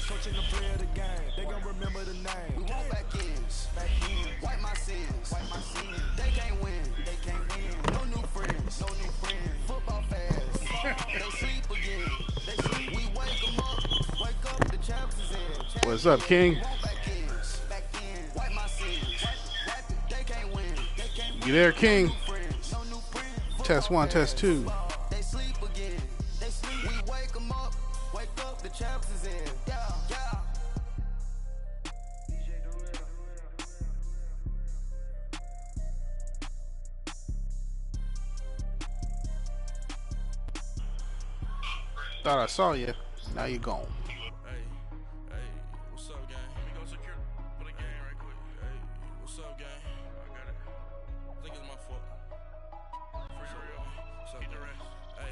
Coaching the play of the game, they gon' remember the name. We want back ends, wipe my sins, They can't win, No new friends, Football fast, they sleep again. We wake them up, the champs is in. What's up, King? We want back ends, wipe my sins. They can't win, You there, King? No new friends, Test 1, test 2. They sleep again. We wake them up, the champs is in. Yeah. Thought I saw you. Now you gone. Hey, what's up, gang? Let me go secure for the game right quick. Hey, what's up, gang? I got it. I think it's my fault. For real. What's up, hey,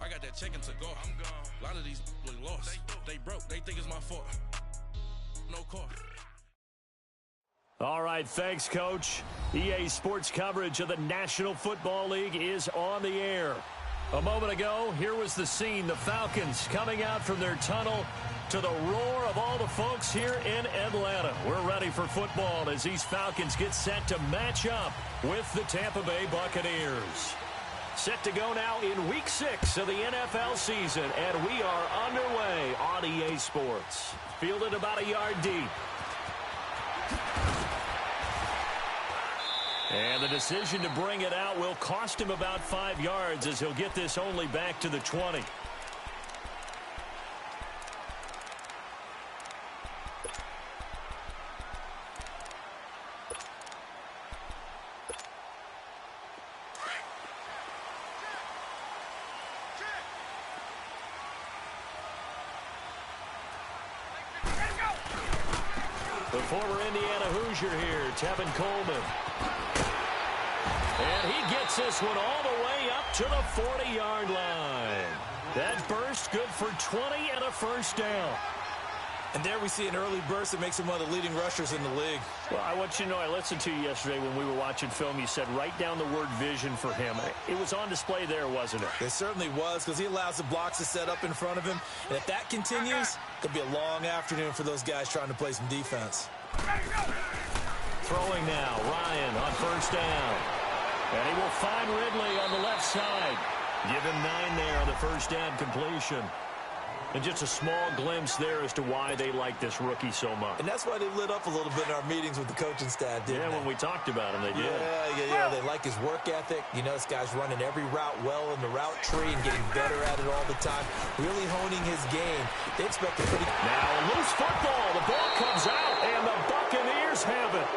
I got that chicken to go. I'm gone. A lot of these look lost. They broke. They think it's my fault. No cost. All right, thanks, Coach. EA Sports coverage of the National Football League is on the air. A moment ago, here was the scene. The Falcons coming out from their tunnel to the roar of all the folks here in Atlanta. We're ready for football as these Falcons get set to match up with the Tampa Bay Buccaneers. Set to go now in Week 6 of the NFL season, and we are underway on EA Sports. Fielded about a yard deep. And the decision to bring it out will cost him about 5 yards as he'll get this only back to the 20. The former Indiana Hoosier here, Tevin Coleman. And he gets this one all the way up to the 40-yard line. That burst good for 20 and a first down. And there we see an early burst that makes him one of the leading rushers in the league. Well, I want you to know, I listened to you yesterday when we were watching film. You said write down the word vision for him. It was on display there, wasn't it? It certainly was, because he allows the blocks to set up in front of him. And if that continues, it'll be a long afternoon for those guys trying to play some defense. Throwing now, Ryan on first down. And he will find Ridley on the left side. Give him 9 there on the first down completion. And just a small glimpse there as to why they like this rookie so much. And that's why they lit up a little bit in our meetings with the coaching staff, didn't they? Yeah, when we talked about him, they did. Yeah. They like his work ethic. You know, this guy's running every route well in the route tree and getting better at it all the time. Really honing his game. They expect a pretty... Now, a loose football. The ball comes out, and the Buccaneers have it.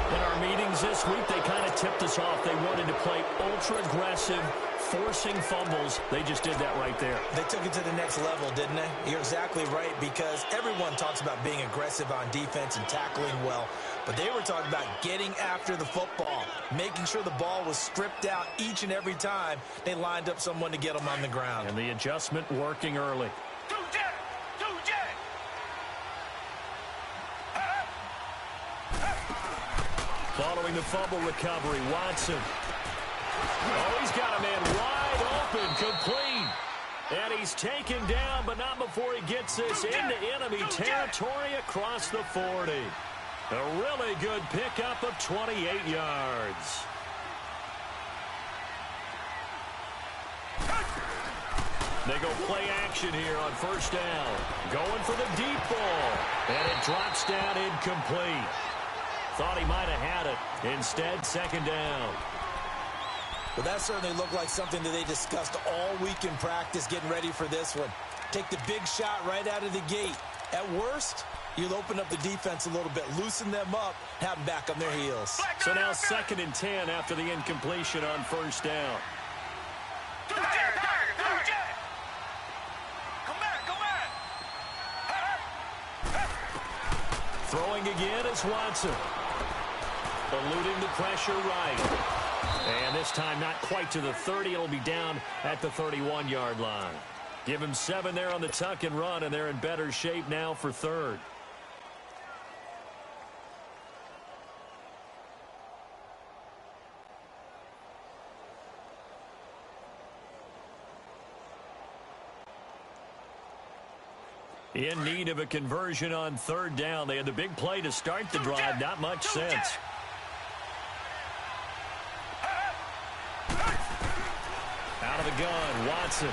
In our meetings this week, they kind of tipped us off. They wanted to play ultra-aggressive, forcing fumbles. They just did that right there. They took it to the next level, didn't they? You're exactly right, because everyone talks about being aggressive on defense and tackling well, but they were talking about getting after the football, making sure the ball was stripped out each and every time they lined up someone to get them on the ground. And the adjustment working early. Following the fumble recovery, Watson. Oh, he's got a man wide open, complete. And he's taken down, but not before he gets this into enemy territory across the 40. A really good pickup of 28 yards. They go play action here on first down. Going for the deep ball. And it drops down incomplete. Thought he might have had it. Instead, second down. Well, that certainly looked like something that they discussed all week in practice getting ready for this one. Take the big shot right out of the gate. At worst, you'll open up the defense a little bit, loosen them up, have them back on their heels. So now 2nd and 10 after the incompletion on first down. Throwing again is Watson. Eluding the pressure right. And this time not quite to the 30. It'll be down at the 31-yard line. Give him 7 there on the tuck and run, and they're in better shape now for 3rd. In need of a conversion on third down. They had the big play to start the drive. Not much sense. Out of the gun, Watson.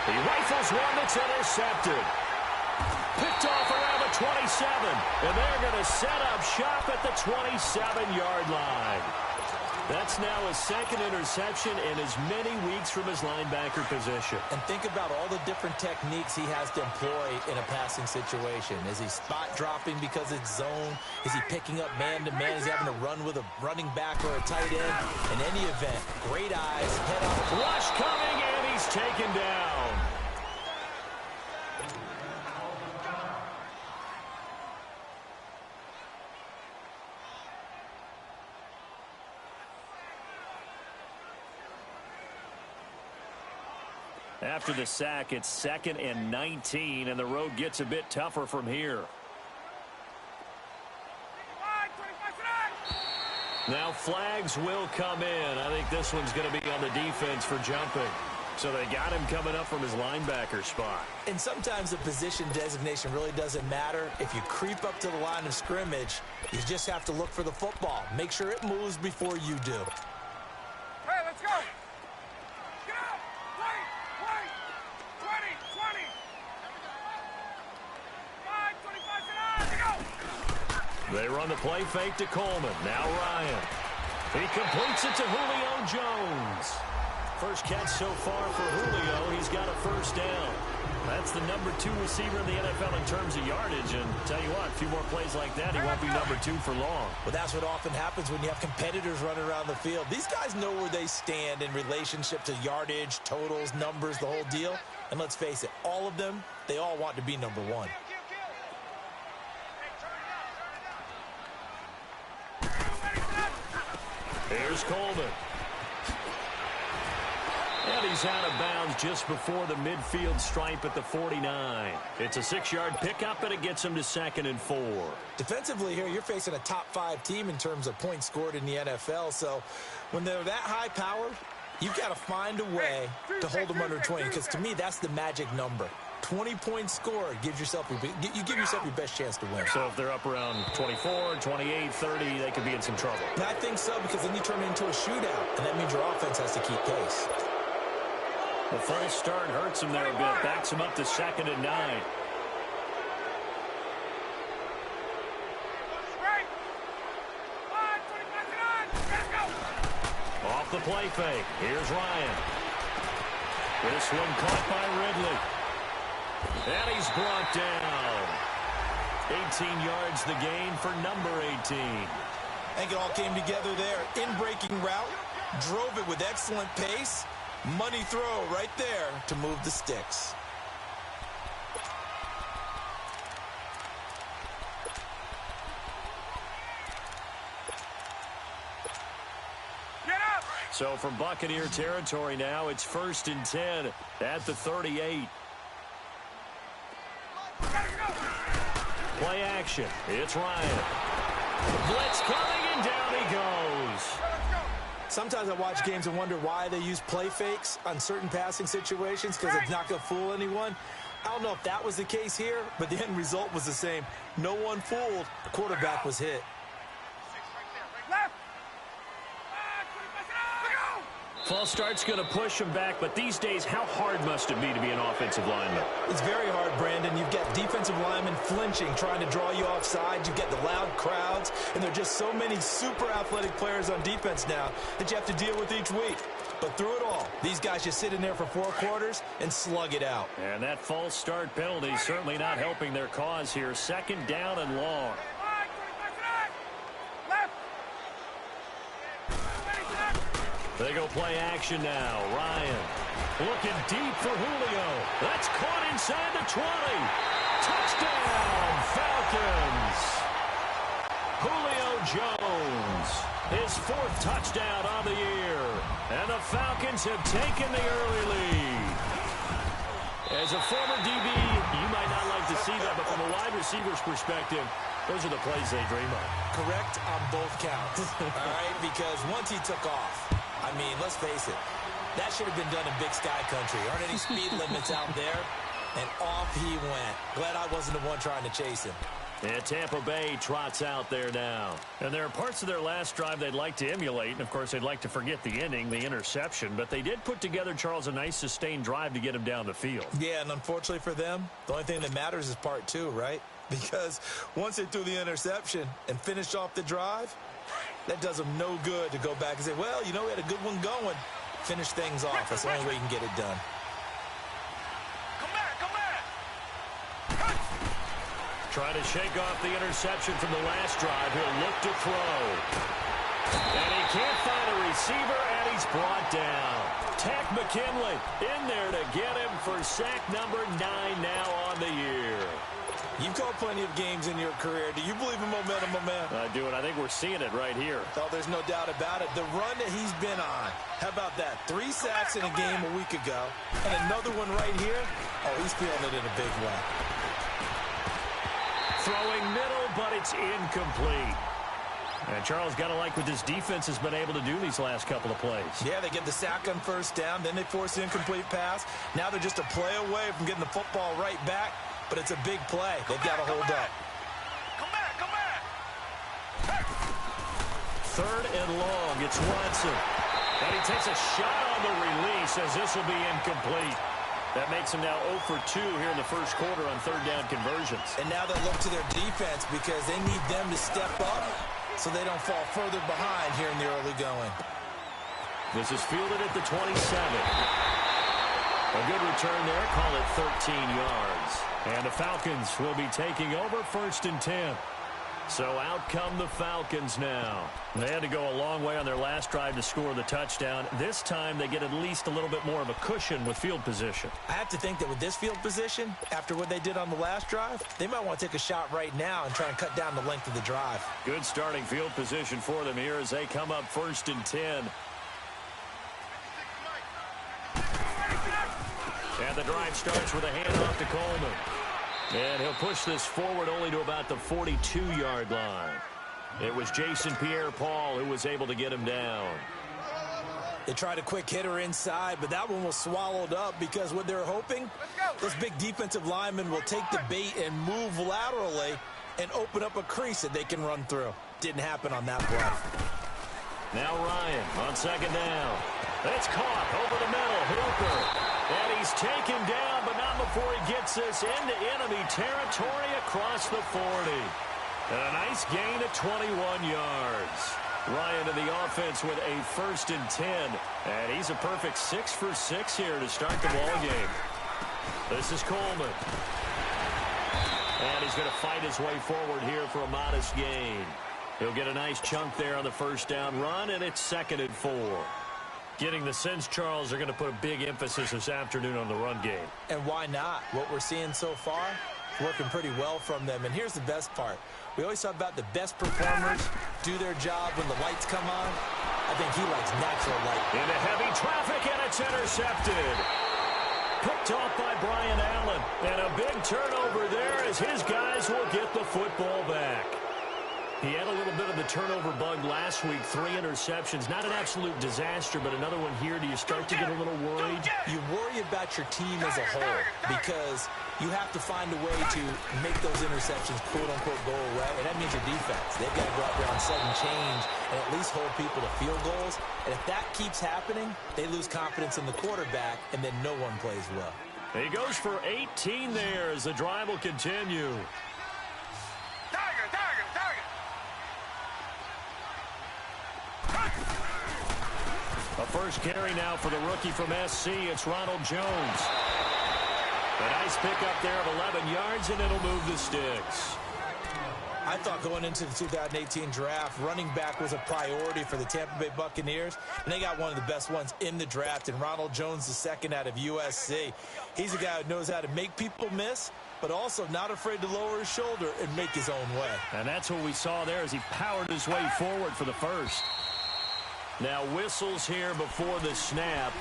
He rifles one that's intercepted. Picked off around the 27. And they're going to set up shop at the 27-yard line. That's now his second interception in as many weeks from his linebacker position. And think about all the different techniques he has to employ in a passing situation. Is he spot dropping because it's zone? Is he picking up man-to-man? Is he having to run with a running back or a tight end? In any event, great eyes, head on. Rush coming, and he's taken down. After the sack, it's 2nd and 19, and the road gets a bit tougher from here. Now flags will come in. I think this one's going to be on the defense for jumping. So they got him coming up from his linebacker spot. And sometimes the position designation really doesn't matter. If you creep up to the line of scrimmage, you just have to look for the football. Make sure it moves before you do. Hey, let's go. Get out. Wait. 20. 5, 25, go. They run the play fake to Coleman. Now Ryan. He completes it to Julio Jones. First catch so far for Julio. He's got a first down. That's the number 2 receiver in the NFL in terms of yardage. And tell you what, a few more plays like that, he won't be number 2 for long. Well, that's what often happens when you have competitors running around the field. These guys know where they stand in relationship to yardage, totals, numbers, the whole deal. And let's face it, all of them, they all want to be number 1. Here's Coleman. And he's out of bounds just before the midfield stripe at the 49. It's a 6-yard pickup, and it gets him to 2nd and 4. Defensively here, you're facing a top 5 team in terms of points scored in the NFL. So when they're that high powered, you've got to find a way to hold them under 20, because to me, that's the magic number. 20 points scored gives yourself you give yourself your best chance to win. So if they're up around 24, 28, 30, they could be in some trouble. And I think so, because then you turn it into a shootout, and that means your offense has to keep pace. The false start hurts him there a bit. Backs him up to 2nd and 9. Off the play fake. Here's Ryan. This one caught by Ridley. And he's brought down. 18 yards the gain for number 18. I think it all came together there. In-breaking route. Drove it with excellent pace. Money throw right there to move the sticks. So from Buccaneer territory now, it's 1st and 10 at the 38. Play action. It's Ryan. Blitz coming, and down he goes. Sometimes I watch games and wonder why they use play fakes on certain passing situations, because it's not going to fool anyone. I don't know if that was the case here, but the end result was the same. No one fooled. The quarterback was hit. False start's going to push him back, but these days, how hard must it be to be an offensive lineman? It's very hard, Brandon. You've got defensive linemen flinching, trying to draw you offside. You've got the loud crowds, and there are just so many super athletic players on defense now that you have to deal with each week. But through it all, these guys just sit in there for 4 quarters and slug it out. And that false start penalty certainly not helping their cause here. 2nd down and long. They go play action now. Ryan looking deep for Julio. That's caught inside the 20. Touchdown, Falcons. Julio Jones, his 4th touchdown on the year. And the Falcons have taken the early lead. As a former DB, you might not like to see that, but from a wide receiver's perspective, those are the plays they dream of. Correct on both counts. All right, because once he took off, I mean, let's face it, that should have been done in Big Sky country. Aren't any speed limits out there? And off he went. Glad I wasn't the one trying to chase him. And Tampa Bay trots out there now. And there are parts of their last drive they'd like to emulate. And, of course, they'd like to forget the ending, the interception. But they did put together, Charles, a nice sustained drive to get him down the field. Yeah, and unfortunately for them, the only thing that matters is part two, right? Because once they threw the interception and finished off the drive, that does them no good to go back and say, well, you know, we had a good one going. Finish things off. That's the only way you can get it done. Trying to shake off the interception from the last drive. He'll look to throw. And he can't find a receiver, and he's brought down. Tack McKinley in there to get him for sack number 9 now on the year. You've called plenty of games in your career. Do you believe in momentum, my man? I do, and I think we're seeing it right here. Oh, there's no doubt about it. The run that he's been on. How about that? 3 sacks in a game a week ago, and another one right here. Oh, he's feeling it in a big way. Throwing middle, but it's incomplete. And Charles, got to like what this defense has been able to do these last couple of plays. Yeah, they get the sack on first down, then they force the incomplete pass. Now they're just a play away from getting the football right back, but it's a big play. They've got to hold up. Come back. 3rd and long. It's Watson. And he takes a shot on the release as this will be incomplete. That makes him now 0 for 2 here in the first quarter on 3rd down conversions. And now they look to their defense because they need them to step up so they don't fall further behind here in the early going. This is fielded at the 27. A good return there. Call it 13 yards. And the Falcons will be taking over 1st and 10. So out come the Falcons now. They had to go a long way on their last drive to score the touchdown. This time they get at least a little bit more of a cushion with field position. I have to think that with this field position, after what they did on the last drive, they might want to take a shot right now and try and cut down the length of the drive. Good starting field position for them here as they come up 1st and 10. And the drive starts with a handoff to Coleman. And he'll push this forward only to about the 42-yard line. It was Jason Pierre-Paul who was able to get him down. They tried a quick hitter inside, but that one was swallowed up because what they're hoping, this big defensive lineman will take the bait and move laterally and open up a crease that they can run through. Didn't happen on that play. Now Ryan on 2nd down. It's caught over the middle. Hooper. And he's taken down, but not before he gets this into enemy territory across the 40. And a nice gain of 21 yards. Ryan in the offense with a 1st and 10. And he's a perfect 6 for 6 here to start the ball game. This is Coleman. And he's going to fight his way forward here for a modest gain. He'll get a nice chunk there on the 1st down run, and it's 2nd and 4. Getting the sense, Charles, they're going to put a big emphasis this afternoon on the run game. And why not? What we're seeing so far is working pretty well from them. And here's the best part. We always talk about the best performers do their job when the lights come on. I think he likes natural light. Into heavy traffic, and it's intercepted. Picked off by Brian Allen. And a big turnover there as his guys will get the football back. He had a little bit of the turnover bug last week, 3 interceptions. Not an absolute disaster, but another one here. Do you start to get a little worried? You worry about your team as a whole because you have to find a way to make those interceptions, quote-unquote, go away, and that means your defense. They've got to go out there on sudden change and at least hold people to field goals. And if that keeps happening, they lose confidence in the quarterback, and then no one plays well. He goes for 18 there as the drive will continue. A first carry now for the rookie from SC. It's Ronald Jones. A nice pickup there of 11 yards, and it'll move the sticks. I thought going into the 2018 draft, running back was a priority for the Tampa Bay Buccaneers, and they got one of the best ones in the draft, and Ronald Jones, the second out of USC. He's a guy who knows how to make people miss, but also not afraid to lower his shoulder and make his own way. And that's what we saw there as he powered his way forward for the first. Now whistles here before the snap.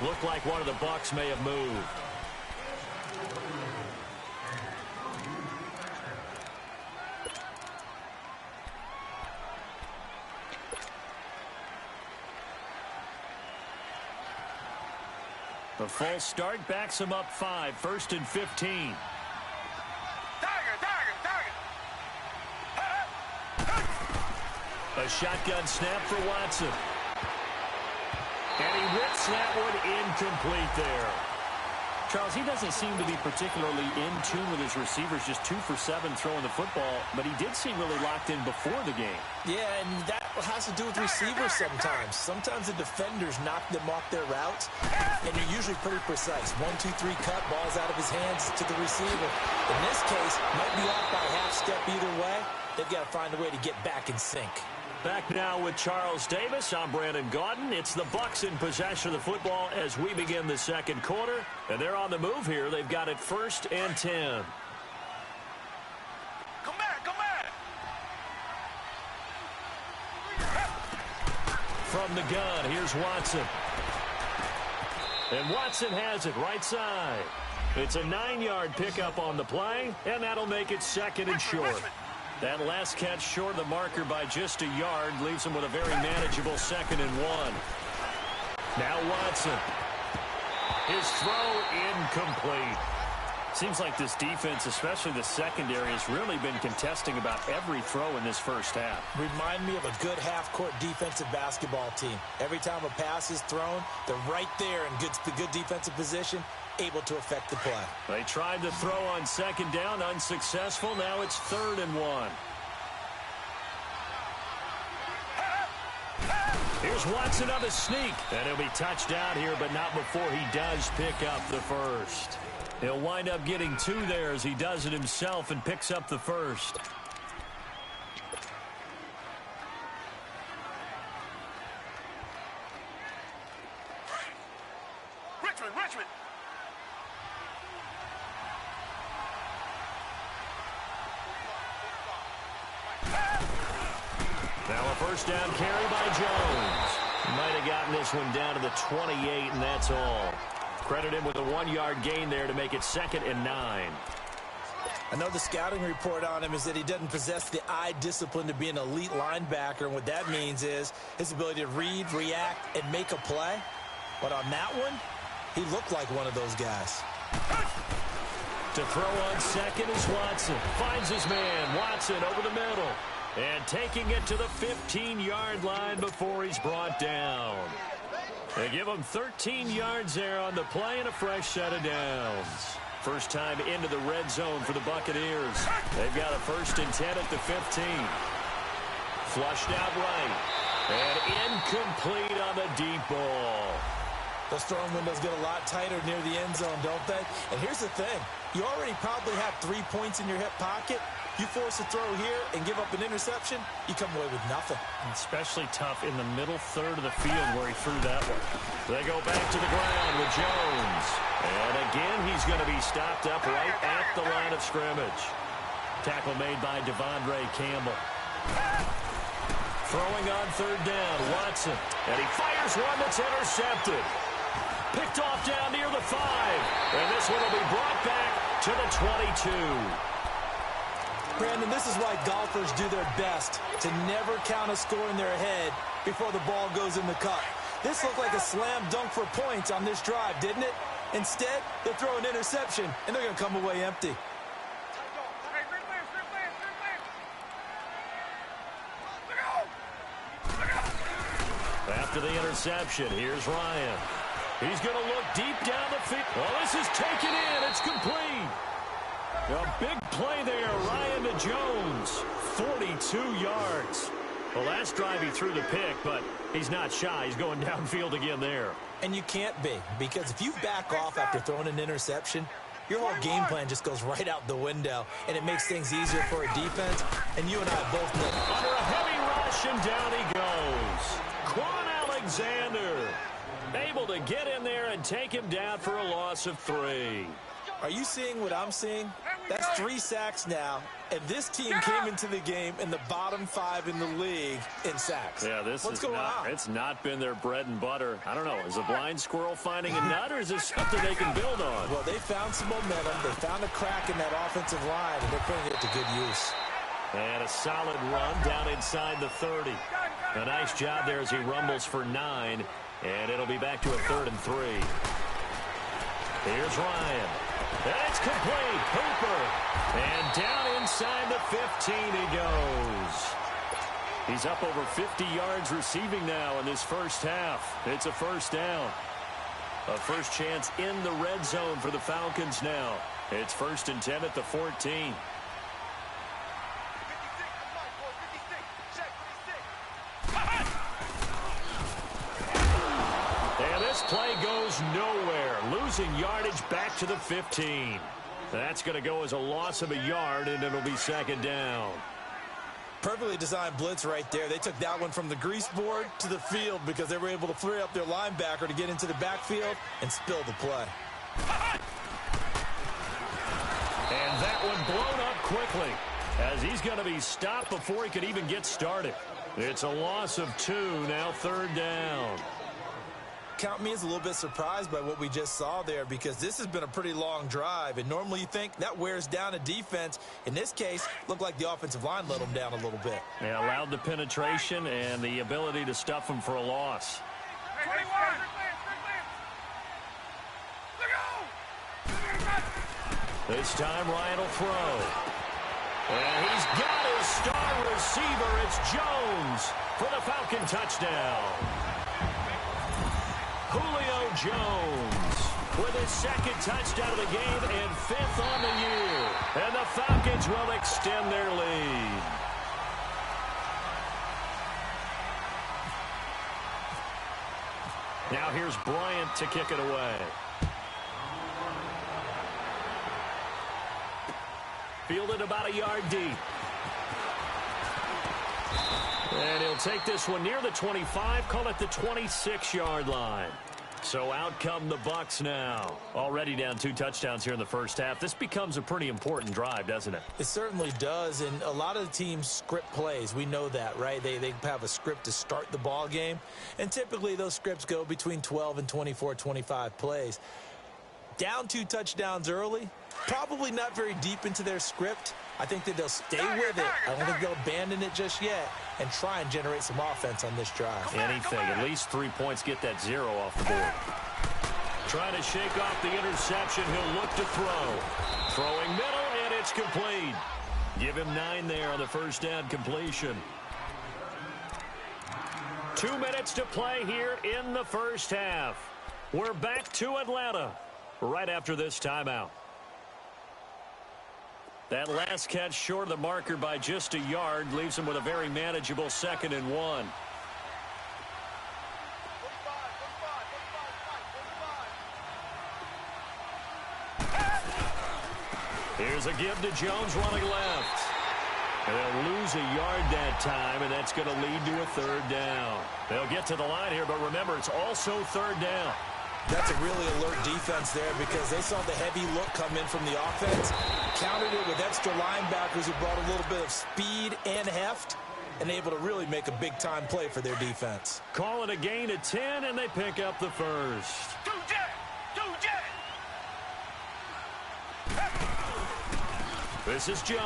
Looked like one of the Bucs may have moved. The false start backs him up 5, 1st and 15. A shotgun snap for Watson. And he rips that one incomplete there. Charles, he doesn't seem to be particularly in tune with his receivers, just 2 for 7 throwing the football, but he did seem really locked in before the game. Yeah, and that has to do with receivers sometimes. Sometimes the defenders knock them off their routes, and you're usually pretty precise. 1, 2, 3 cut, ball's out of his hands to the receiver. In this case, might be off by a half step either way. They've got to find a way to get back in sync. Back now with Charles Davis. I'm Brandon Gaudin. It's the Bucs in possession of the football as we begin the second quarter. And they're on the move here. They've got it 1st and 10. Come back, come back. From the gun, here's Watson. And Watson has it right side. It's a 9-yard pickup on the play, and that'll make it 2nd and short. That last catch short of the marker by just a yard leaves him with a very manageable 2nd and 1. Now Watson. His throw incomplete. Seems like this defense, especially the secondary, has really been contesting about every throw in this first half. Remind me of a good half-court defensive basketball team. Every time a pass is thrown, they're right there in good defensive position, able to affect the play. They tried to throw on 2nd down, unsuccessful. Now it's 3rd and 1. Here's Watson on a sneak. And he'll be touched down here, but not before he does pick up the first. He'll wind up getting 2 there as he does it himself and picks up the first. Richmond. Now a 1st down carry by Jones. Might have gotten this one down to the 28, and that's all. Credit him with a 1-yard gain there to make it 2nd and 9. I know the scouting report on him is that he doesn't possess the eye discipline to be an elite linebacker, and what that means is his ability to read, react, and make a play. But on that one, he looked like one of those guys. To throw on 2nd is Watson. Finds his man. Watson over the middle. And taking it to the 15-yard line before he's brought down. They give him 13 yards there on the play and a fresh set of downs. First time into the red zone for the Buccaneers. They've got a 1st and 10 at the 15. Flushed out right. And incomplete on the deep ball. Those throwing windows get a lot tighter near the end zone, don't they? And here's the thing. You already probably have 3 points in your hip pocket. You force a throw here and give up an interception, you come away with nothing. Especially tough in the middle third of the field where he threw that one. They go back to the ground with Jones. And again, he's going to be stopped up right at the line of scrimmage. Tackle made by Devondre Campbell. Throwing on 3rd down, Watson. And he fires one that's intercepted. Picked off down near the 5. And this one will be brought back to the 22. Brandon, this is why golfers do their best to never count a score in their head before the ball goes in the cup. This looked like a slam dunk for points on this drive, didn't it? Instead, they throw an interception, and they're going to come away empty. After the interception, here's Ryan. He's going to look deep down the field. Oh, this is taken in. It's complete. A big play there, Ryan to Jones. 42 yards. Well, last drive he threw the pick, but he's not shy. He's going downfield again there. And you can't be, because if you back off after throwing an interception, your whole game plan just goes right out the window, and it makes things easier for a defense, and you and I both know. Under a heavy rush, and down he goes. Quan Alexander able to get in there and take him down for a loss of 3. Are you seeing what I'm seeing? That's 3 sacks now, and this team came into the game in the bottom 5 in the league in sacks. Yeah, What's going on? It's not been their bread and butter. I don't know. Is a blind squirrel finding a nut, or is this something they can build on? Well, they found some momentum. They found a crack in that offensive line, and they're putting it to good use. And a solid run down inside the 30. A nice job there as he rumbles for 9, and it'll be back to a 3rd and 3. Here's Ryan. And it's complete. Hooper. And down inside the 15 he goes. He's up over 50 yards receiving now in this first half. It's a first down. A first chance in the red zone for the Falcons now. It's 1st and 10 at the 14. And this play goes nowhere. Losing yardage back to the 15. That's going to go as a loss of a yard, and it'll be 2nd down. Perfectly designed blitz right there. They took that one from the grease board to the field because they were able to free up their linebacker to get into the backfield and spill the play. And that one blown up quickly as he's going to be stopped before he could even get started. It's a loss of 2, now 3rd down. Count me as a little bit surprised by what we just saw there because this has been a pretty long drive, and normally you think that wears down a defense. In this case, looked like the offensive line let them down a little bit. They allowed the penetration and the ability to stuff them for a loss. 21. This time Ryan will throw. And he's got his star receiver. It's Jones for the Falcon touchdown. Julio Jones with his 2nd touchdown of the game and 5th on the year. And the Falcons will extend their lead. Now here's Bryant to kick it away. Fielded about a yard deep. And he'll take this one near the 25, call it the 26-yard line. So out come the Bucs now. Already down 2 touchdowns here in the first half. This becomes a pretty important drive, doesn't it? It certainly does, and a lot of the teams script plays. We know that, right? They have a script to start the ball game, and typically those scripts go between 12 and 24, 25 plays. Down 2 touchdowns early, probably not very deep into their script. I think that they'll stay with it. I don't think they'll abandon it just yet and try and generate some offense on this drive. Anything, at least 3 points, get that 0 off the board. Trying to shake off the interception. He'll look to throw. Throwing middle, and it's complete. Give him 9 there on the first down completion. 2 minutes to play here in the first half. We're back to Atlanta right after this timeout. That last catch short of the marker by just a yard leaves him with a very manageable 2nd and 1. Here's a give to Jones running left. And they'll lose a yard that time, and that's going to lead to a 3rd down. They'll get to the line here, but remember, it's also 3rd down. That's a really alert defense there because they saw the heavy look come in from the offense, countered it with extra linebackers who brought a little bit of speed and heft, and able to really make a big-time play for their defense. Call it a gain of 10, and they pick up the first. This is Jones.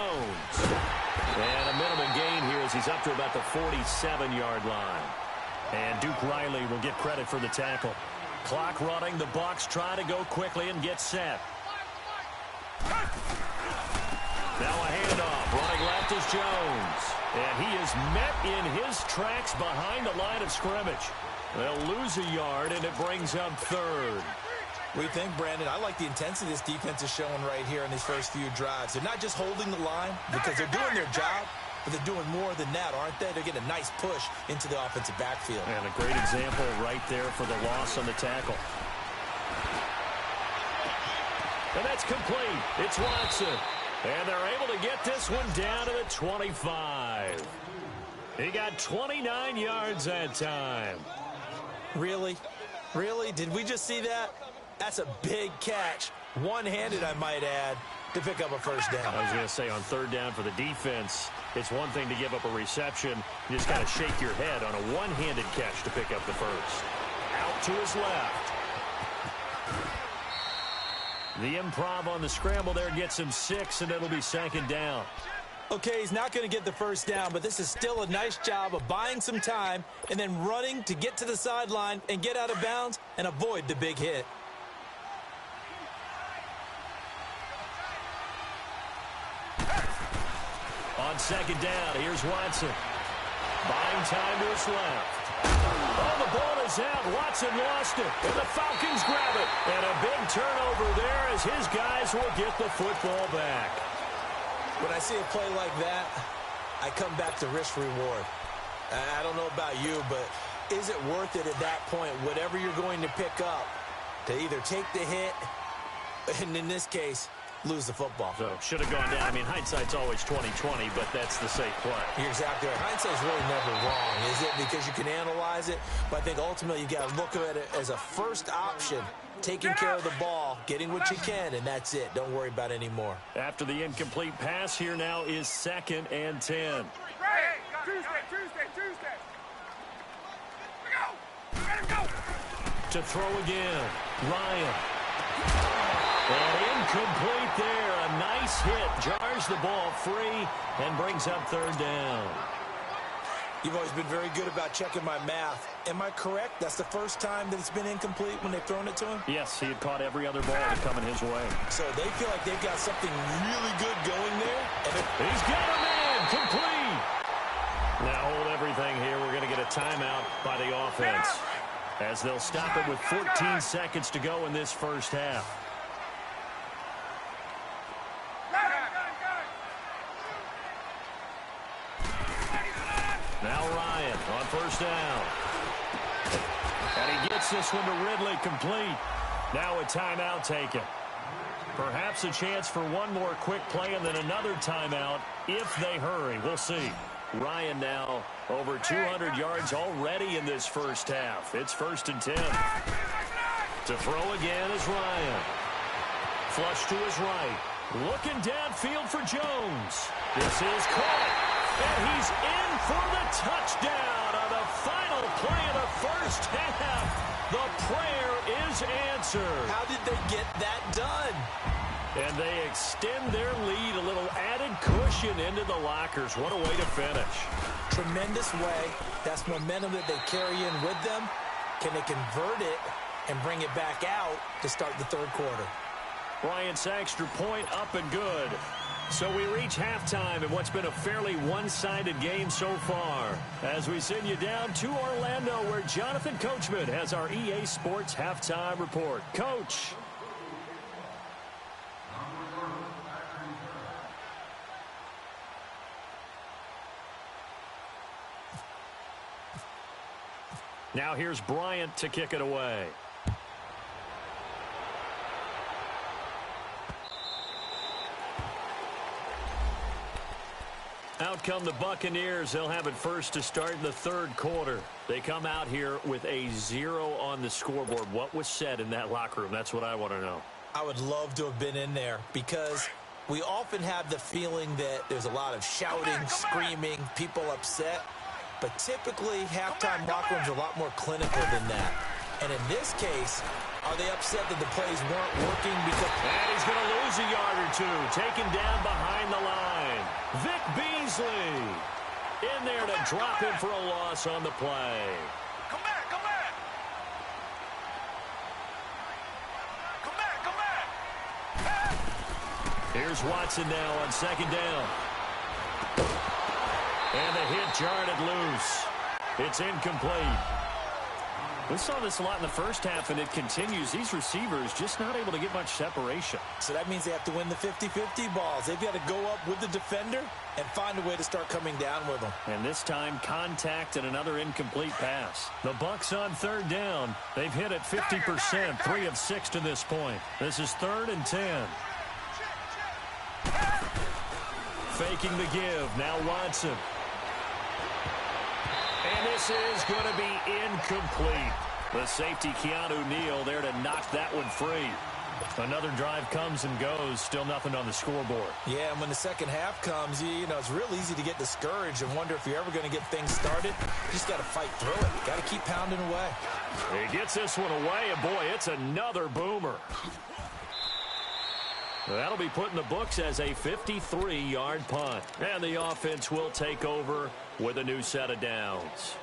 And a minimal gain here as he's up to about the 47-yard line. And Duke Riley will get credit for the tackle. Clock running. The Bucs try to go quickly and get set. Now a handoff. Running left is Jones. And he is met in his tracks behind the line of scrimmage. They'll lose a yard, and it brings up 3rd. We think, Brandon, I like the intensity this defense is showing right here in these first few drives. They're not just holding the line because they're doing their job, but they're doing more than that, aren't they? They're getting a nice push into the offensive backfield. And a great example right there for the loss on the tackle. And that's complete. It's Watson. And they're able to get this one down to the 25. He got 29 yards that time. Really? Really? Did we just see that? That's a big catch. One-handed, I might add, to pick up a first down. I was going to say, on 3rd down for the defense, it's one thing to give up a reception. You just got to shake your head on a one-handed catch to pick up the first. Out to his left. The improv on the scramble there gets him 6, and it'll be 2nd down. Okay, he's not going to get the first down, but this is still a nice job of buying some time and then running to get to the sideline and get out of bounds and avoid the big hit. On second down, here's Watson. Buying time to his left. Oh, the ball is out. Watson lost it, and the Falcons grab it. And a big turnover there as his guys will get the football back. When I see a play like that, I come back to risk-reward. I don't know about you, but is it worth it at that point, whatever you're going to pick up, to either take the hit, and in this case, lose the football? So, should have gone down. I mean, hindsight's always 20/20, but that's the safe play. You're exactly right. Hindsight's really never wrong, is it? Because you can analyze it, but I think ultimately you got to look at it as a first option, taking care of the ball, getting what you can, and that's it. Don't worry about any more. After the incomplete pass, here now is 2nd and 10. Tuesday. Let him go. To throw again, Ryan. And incomplete there. A nice hit. Jars the ball free and brings up 3rd down. You've always been very good about checking my math. Am I correct? That's the first time that it's been incomplete when they've thrown it to him? Yes, he had caught every other ball that coming his way. So they feel like they've got something really good going there. He's got a man. Complete. Now hold everything here. We're going to get a timeout by the offense, as they'll stop it with 14 seconds to go in this first half. Now Ryan on 1st down. And he gets this one to Ridley, complete. Now a timeout taken. Perhaps a chance for one more quick play and then another timeout if they hurry. We'll see. Ryan now over 200 yards already in this first half. It's 1st and 10. To throw again is Ryan. Flush to his right. Looking downfield for Jones. This is caught. And he's in for the touchdown on the final play of the first half. The prayer is answered. How did they get that done? And they extend their lead, a little added cushion into the lockers. What a way to finish. Tremendous way. That's momentum that they carry in with them. Can they convert it and bring it back out to start the 3rd quarter? Bryant's extra point up and good. So we reach halftime in what's been a fairly one-sided game so far, as we send you down to Orlando, where Jonathan Coachman has our EA Sports Halftime Report. Coach. Now here's Bryant to kick it away. Out come the Buccaneers. They'll have it first to start in the 3rd quarter. They come out here with a 0 on the scoreboard. What was said in that locker room? That's what I want to know. I would love to have been in there, because we often have the feeling that there's a lot of shouting, screaming, people upset. But typically, halftime locker rooms are a lot more clinical than that. And in this case, are they upset that the plays weren't working? Because and he's going to lose a yard or two. Taken down behind the line. Vic Beasley in there to drop him for a loss on the play. Come back. Here's Watson now on 2nd down. And the hit jarred it loose. It's incomplete. We saw this a lot in the first half, and it continues. These receivers just not able to get much separation. So that means they have to win the 50-50 balls. They've got to go up with the defender and find a way to start coming down with them. And this time, contact and another incomplete pass. The Bucs on 3rd down. They've hit it 50%, 3 of 6 to this point. This is 3rd and 10. Faking the give. Now Watson. And this is going to be incomplete. The safety, Keanu Neal, there to knock that one free. Another drive comes and goes. Still nothing on the scoreboard. Yeah, and when the second half comes, you know, it's real easy to get discouraged and wonder if you're ever going to get things started. You just got to fight through it. Got to keep pounding away. He gets this one away, and boy, it's another boomer. That'll be put in the books as a 53-yard punt. And the offense will take over with a new set of downs.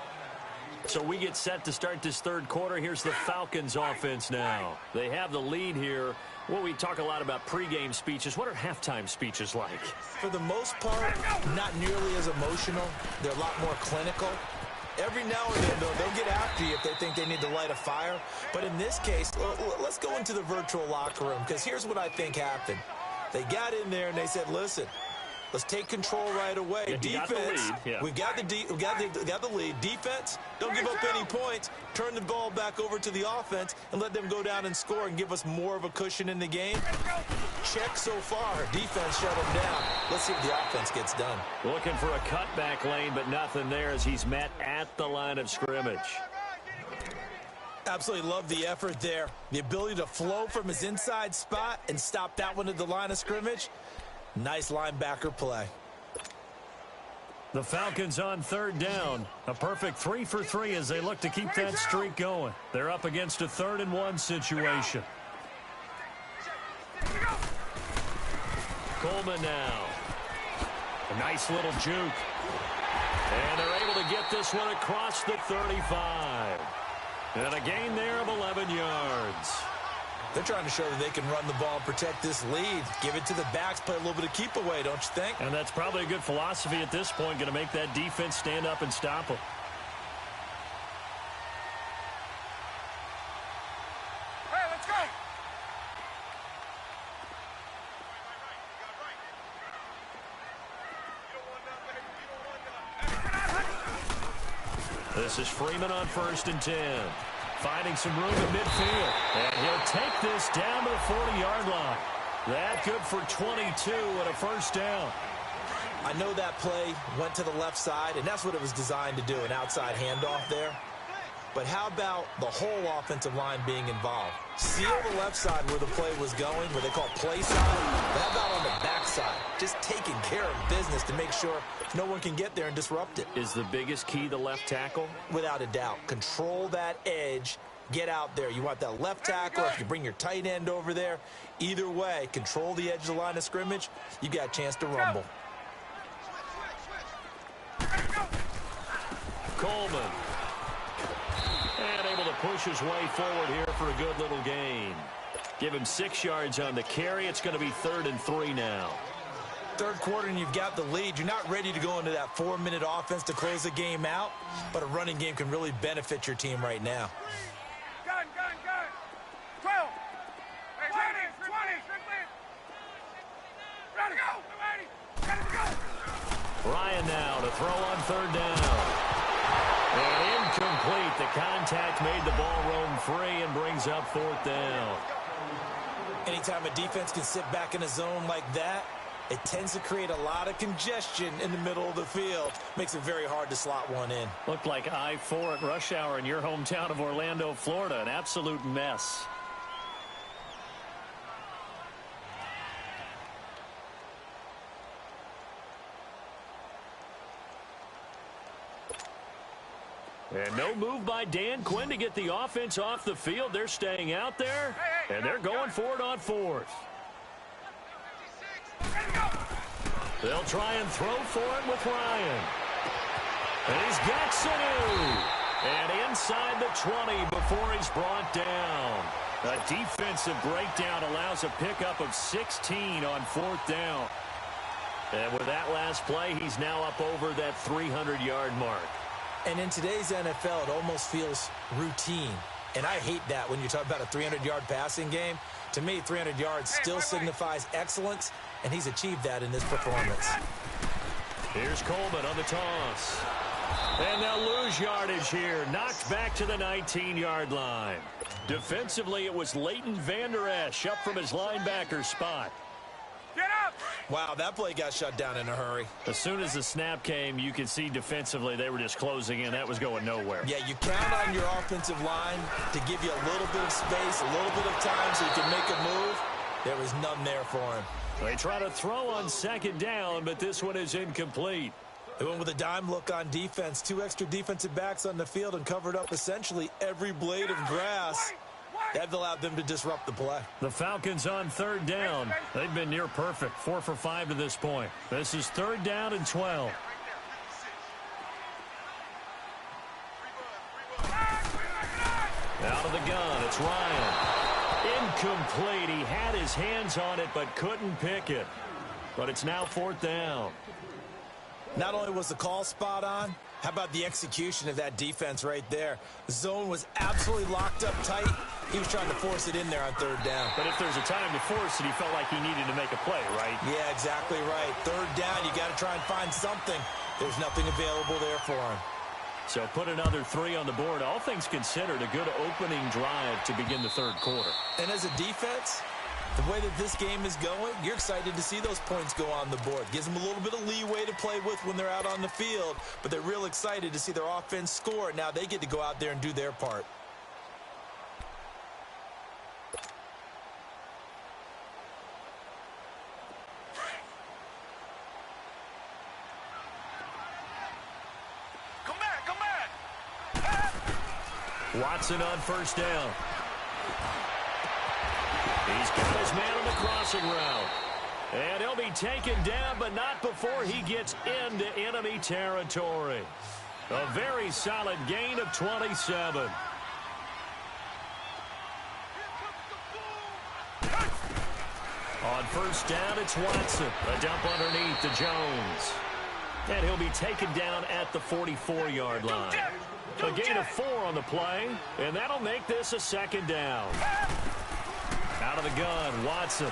So we get set to start this third quarter. Here's the Falcons offense now. They have the lead here. Well, we talk a lot about pregame speeches. What are halftime speeches like? For the most part, not nearly as emotional. They're a lot more clinical. Every now and then, though, they'll get after you if they think they need to light a fire. But in this case, let's go into the virtual locker room, because here's what I think happened. They got in there and they said, listen, let's take control right away. Defense, we got the lead. Defense, don't give up any points. Turn the ball back over to the offense and let them go down and score and give us more of a cushion in the game. Check so far. Defense shut him down. Let's see if the offense gets done. Looking for a cutback lane, but nothing there as he's met at the line of scrimmage. Absolutely love the effort there. The ability to flow from his inside spot and stop that one at the line of scrimmage. Nice linebacker play. The Falcons on third down. A perfect 3 for 3 as they look to keep that streak going. They're up against a 3rd and 1 situation. Coleman now. A nice little juke. And they're able to get this one across the 35. And a gain there of 11 yards. They're trying to show that they can run the ball and protect this lead. Give it to the backs, play a little bit of keep away, don't you think? And that's probably a good philosophy at this point, going to make that defense stand up and stop them. Hey, let's go! This is Freeman on 1st and 10. Finding some room in midfield. And he'll take this down to the 40-yard line. That good for 22 and a first down. I know that play went to the left side, and that's what it was designed to do, an outside handoff there. But how about the whole offensive line being involved? Seal the left side where the play was going, what they call play side. But how about on the back side? Just taking care of business to make sure no one can get there and disrupt it. Is the biggest key the left tackle? Without a doubt. Control that edge. Get out there. You want that left tackle, if you bring your tight end over there. Either way, control the edge of the line of scrimmage. You got a chance to rumble. Coleman. And able to push his way forward here for a good little gain. Give him 6 yards on the carry. It's going to be 3rd and 3 now. Third quarter and you've got the lead. You're not ready to go into that 4-minute offense to close the game out, but a running game can really benefit your team right now. Gun! 12! Hey, 20! Ready to go! Ready to go! Ryan now to throw on 3rd down. And incomplete. The contact made the ball roam free and brings up 4th down. Anytime a defense can sit back in a zone like that, it tends to create a lot of congestion in the middle of the field. Makes it very hard to slot one in. Looked like I-4 at rush hour in your hometown of Orlando, Florida. An absolute mess. And no move by Dan Quinn to get the offense off the field. They're staying out there, and they're going for it on 4th. They'll try and throw for it with Ryan. And he's got Sanu. And inside the 20 before he's brought down. A defensive breakdown allows a pickup of 16 on 4th down. And with that last play, he's now up over that 300-yard mark. And in today's NFL, it almost feels routine. And I hate that when you talk about a 300-yard passing game. To me, 300 yards still signifies excellence, and he's achieved that in this performance. Here's Coleman on the toss. And they'll lose yardage here. Knocked back to the 19-yard line. Defensively, it was Leighton Vander Esch up from his linebacker spot. Get up! Wow, that play got shut down in a hurry. As soon as the snap came, you could see defensively they were just closing in. That was going nowhere. Yeah, you count on your offensive line to give you a little bit of space, a little bit of time so you can make a move. There was none there for him. They try to throw on 2nd down, but this one is incomplete. They went with a dime look on defense. 2 extra defensive backs on the field and covered up essentially every blade of grass. That allowed them to disrupt the play. The Falcons on 3rd down. They've been near perfect. 4 for 5 to this point. This is 3rd down and 12. Out of the gun, it's Ryan. Incomplete. He had his hands on it but couldn't pick it. But it's now 4th down. Not only was the call spot on, how about the execution of that defense right there? The zone was absolutely locked up tight. He was trying to force it in there on 3rd down. But if there's a time to force it, he felt like he needed to make a play, right? Yeah, exactly right. 3rd down, you got to try and find something. There's nothing available there for him. So put another 3 on the board. All things considered, a good opening drive to begin the 3rd quarter. And as a defense, the way that this game is going, you're excited to see those points go on the board. Gives them a little bit of leeway to play with when they're out on the field, but they're real excited to see their offense score. Now they get to go out there and do their part. Watson on 1st down. He's got his man on the crossing route. And he'll be taken down, but not before he gets into enemy territory. A very solid gain of 27. On 1st down, it's Watson. A dump underneath to Jones. And he'll be taken down at the 44-yard line. A gain of 4 on the play, and that'll make this a 2nd down. Out of the gun, Watson.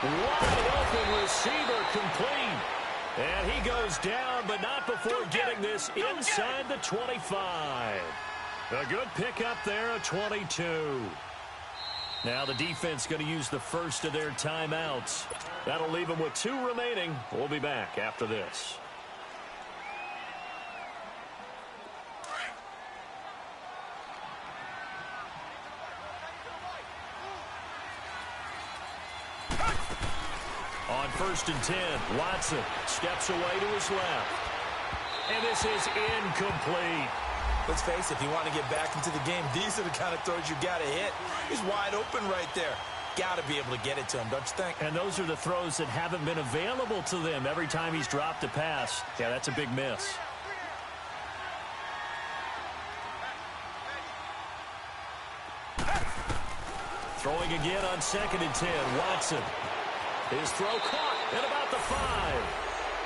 Wide open receiver complete. And he goes down, but not before getting this inside the 25. A good pickup there at 22. Now the defense going to use the first of their timeouts. That'll leave them with 2 remaining. We'll be back after this. On 1st and 10, Watson steps away to his left. And this is incomplete. Let's face it, if you want to get back into the game, these are the kind of throws you got to hit. He's wide open right there. Got to be able to get it to him, don't you think? And those are the throws that haven't been available to them every time he's dropped a pass. Yeah, that's a big miss. Throwing again on 2nd and 10, Watson. His throw caught at about the 5.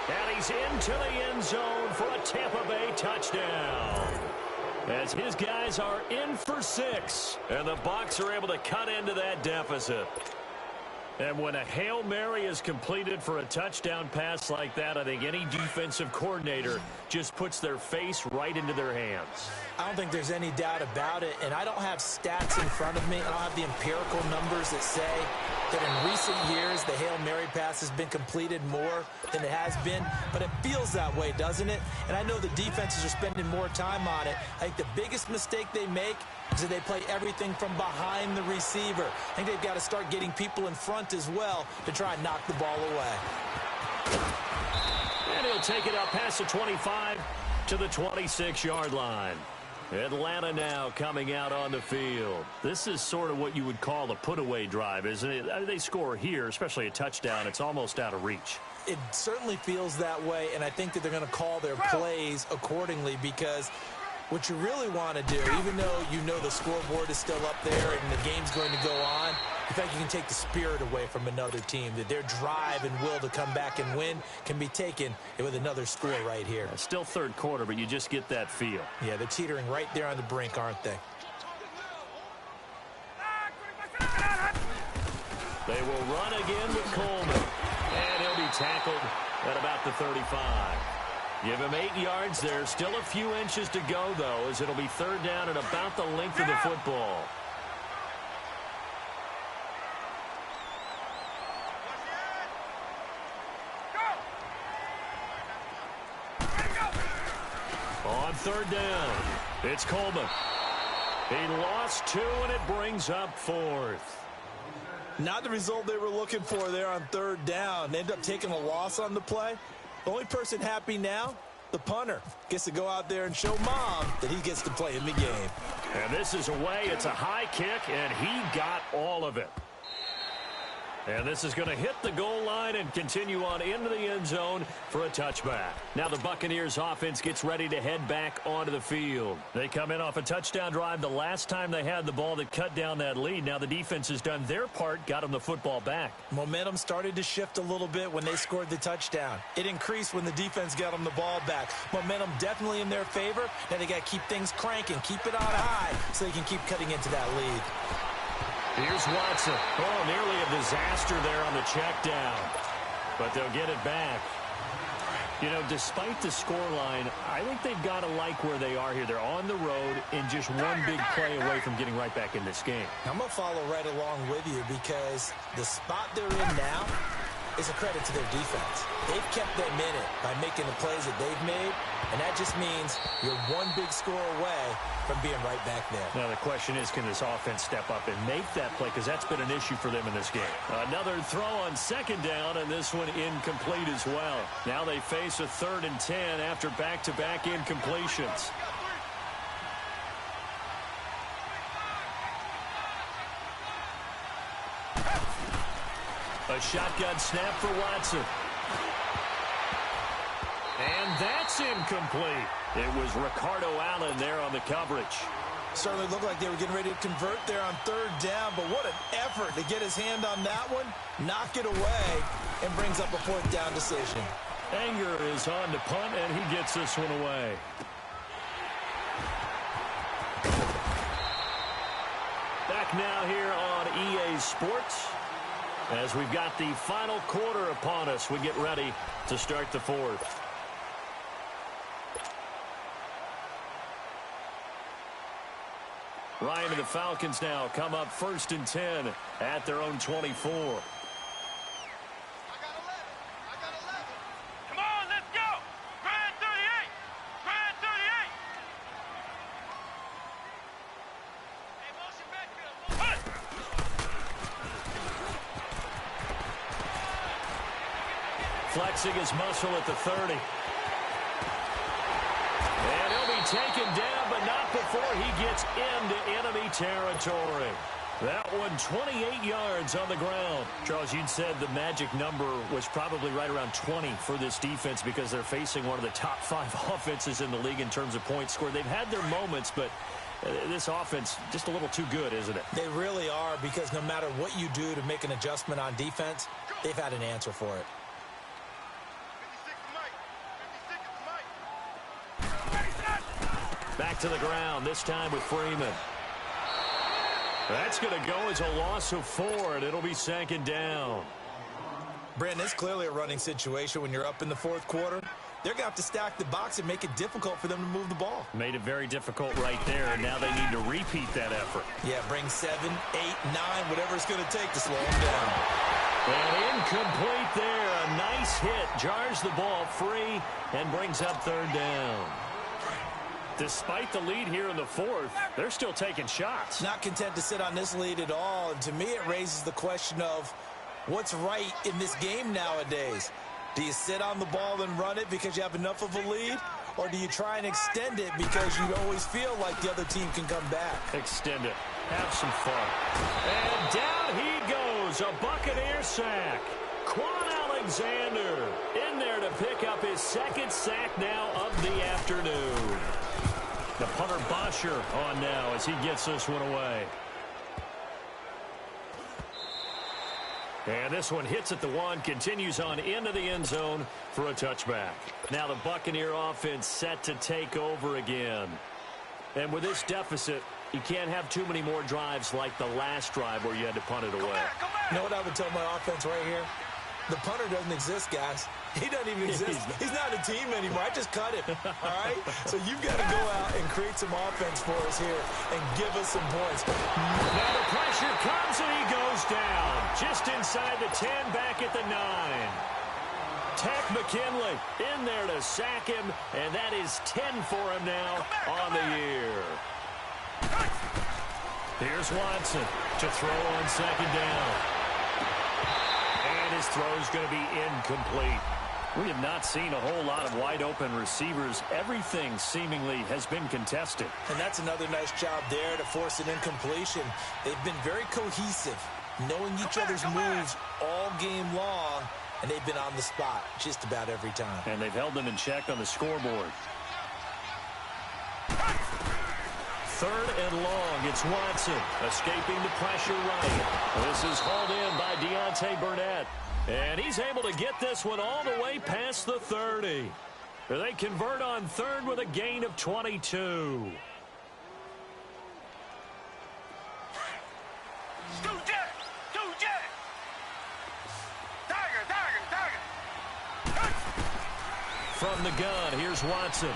And he's into the end zone for a Tampa Bay touchdown. As his guys are in for 6. And the Bucs are able to cut into that deficit. And when a Hail Mary is completed for a touchdown pass like that, I think any defensive coordinator just puts their face right into their hands. I don't think there's any doubt about it, and I don't have stats in front of me. I don't have the empirical numbers that say that in recent years the Hail Mary pass has been completed more than it has been, but it feels that way, doesn't it? And I know the defenses are spending more time on it. I think the biggest mistake they make is that they play everything from behind the receiver. I think they've got to start getting people in front as well to try and knock the ball away. And he'll take it up past the 25 to the 26-yard line. Atlanta now coming out on the field. This is sort of what you would call a put-away drive, isn't it? I mean, they score here, especially a touchdown. It's almost out of reach. It certainly feels that way, and I think that they're going to call their plays accordingly because what you really want to do, even though you know the scoreboard is still up there and the game's going to go on, in fact, you can take the spirit away from another team, that their drive and will to come back and win can be taken with another score right here. It's still 3rd quarter, but you just get that feel. Yeah, they're teetering right there on the brink, aren't they? They will run again with Coleman. And he'll be tackled at about the 35. Give him 8 yards there. Still a few inches to go, though, as it'll be 3rd down at about the length of the football. On 3rd down, it's Coleman. He lost 2, and it brings up 4th. Not the result they were looking for there on 3rd down. They ended up taking a loss on the play. The only person happy now, the punter, gets to go out there and show Mom that he gets to play in the game. And this is away. It's a high kick, and he got all of it. And this is going to hit the goal line and continue on into the end zone for a touchback. Now the Buccaneers offense gets ready to head back onto the field. They come in off a touchdown drive the last time they had the ball that cut down that lead. Now the defense has done their part, got them the football back. Momentum started to shift a little bit when they scored the touchdown. It increased when the defense got them the ball back. Momentum definitely in their favor. Now they got to keep things cranking, keep it on high so they can keep cutting into that lead. Here's Watson. Oh, nearly a disaster there on the check down. But they'll get it back. You know, despite the scoreline, I think they've got to like where they are here. They're on the road and just one big play away from getting right back in this game. I'm going to follow right along with you because the spot they're in now is a credit to their defense. They've kept them in it by making the plays that they've made, and that just means you're one big score away from being right back there. Now the question is, can this offense step up and make that play, because that's been an issue for them in this game. Another throw on second down, and this one incomplete as well. Now they face a 3rd and 10 after back-to-back incompletions. A shotgun snap for Watson. And that's incomplete. It was Ricardo Allen there on the coverage. Certainly looked like they were getting ready to convert there on 3rd down, but what an effort to get his hand on that one, knock it away, and brings up a 4th down decision. Anger is on to punt, and he gets this one away. Back now here on EA Sports, as we've got the final quarter upon us, we get ready to start the 4th. Ryan and the Falcons now come up 1st and 10 at their own 24. Come on, let's go! Grand 38! Grand 38! Hey, motion backfield. Flexing his muscle at the 30. And he'll be taken down, but not before he gets into enemy territory. That one 28 yards on the ground. Charles, you'd said the magic number was probably right around 20 for this defense because they're facing one of the top 5 offenses in the league in terms of points scored. They've had their moments, but this offense just a little too good, isn't it? They really are, because no matter what you do to make an adjustment on defense, they've had an answer for it. 56 Mike. Back to the ground, this time with Freeman. That's going to go as a loss of 4, and it'll be 2nd down. Brandon, it's clearly a running situation when you're up in the 4th quarter. They're going to have to stack the box and make it difficult for them to move the ball. Made it very difficult right there, and now they need to repeat that effort. Yeah, bring 7, 8, 9, whatever it's going to take to slow them down. And incomplete there. A nice hit. Jars the ball free and brings up 3rd down. Despite the lead here in the 4th, they're still taking shots. Not content to sit on this lead at all. And to me, it raises the question of what's right in this game nowadays. Do you sit on the ball and run it because you have enough of a lead? Or do you try and extend it because you always feel like the other team can come back? Extend it. Have some fun. And down he goes. A Buccaneer sack. Quan Alexander in there to pick up his 2nd sack now of the afternoon. The punter Bosher on now as he gets this one away. And this one hits at the 1, continues on into the end zone for a touchback. Now the Buccaneer offense set to take over again. And with this deficit, you can't have too many more drives like the last drive where you had to punt it away. You know what I would tell my offense right here? The punter doesn't exist, guys. He doesn't even exist. He's not a team anymore. I just cut him, all right? So you've got to go out and create some offense for us here and give us some points. Now the pressure comes and he goes down. Just inside the 10, back at the 9. Tech McKinley in there to sack him, and that is 10 for him now on the year. Here's Watson to throw on 2nd down. And his throw is going to be incomplete. We have not seen a whole lot of wide-open receivers. Everything seemingly has been contested. And that's another nice job there to force an incompletion. They've been very cohesive knowing each other's moves all game long, and they've been on the spot just about every time. And they've held them in check on the scoreboard. 3rd and long. It's Watson escaping the pressure right. This is hauled in by Deontay Burnett. And he's able to get this one all the way past the 30. They convert on 3rd with a gain of 22. From the gun, here's Watson.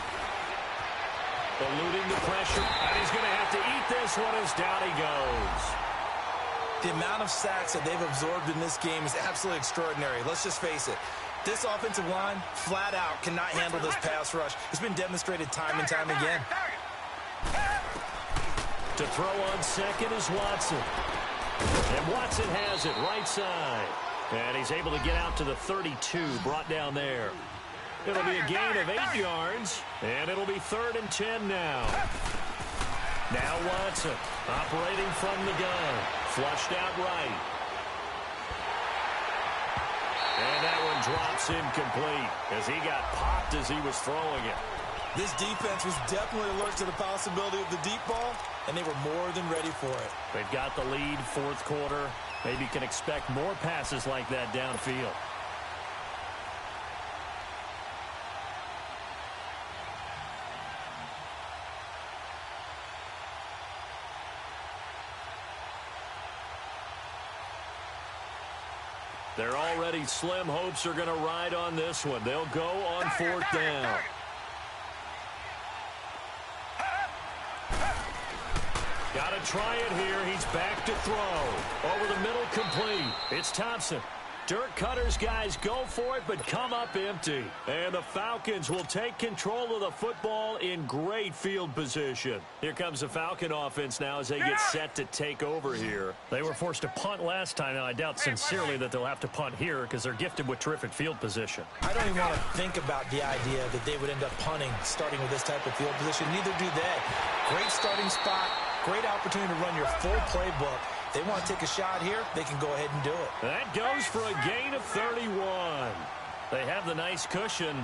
Eluding the pressure, and he's going to have to eat this one as down he goes. The amount of sacks that they've absorbed in this game is absolutely extraordinary. Let's just face it. This offensive line, flat out, cannot handle this pass rush. It's been demonstrated time and time again. To throw on second is Watson. And Watson has it right side. And he's able to get out to the 32, brought down there. It'll be a gain of 8 yards, and it'll be 3rd and 10 now. Now Watson, operating from the gun, flushed out right. And that one drops incomplete as he got popped as he was throwing it. This defense was definitely alert to the possibility of the deep ball, and they were more than ready for it. They've got the lead, 4th quarter. Maybe can expect more passes like that downfield. Their already slim hopes are going to ride on this one. They'll go on 4th down. Got to try it here. He's back to throw. Over the middle, complete. It's Thompson. Dirt Cutter's guys go for it, but come up empty. And the Falcons will take control of the football in great field position. Here comes the Falcon offense now as they get set to take over here. They were forced to punt last time. Now, I doubt sincerely that they'll have to punt here because they're gifted with terrific field position. I don't even want to think about the idea that they would end up punting starting with this type of field position. Neither do they. Great starting spot. Great opportunity to run your full playbook. They want to take a shot here, they can go ahead and do it. That goes for a gain of 31. They have the nice cushion.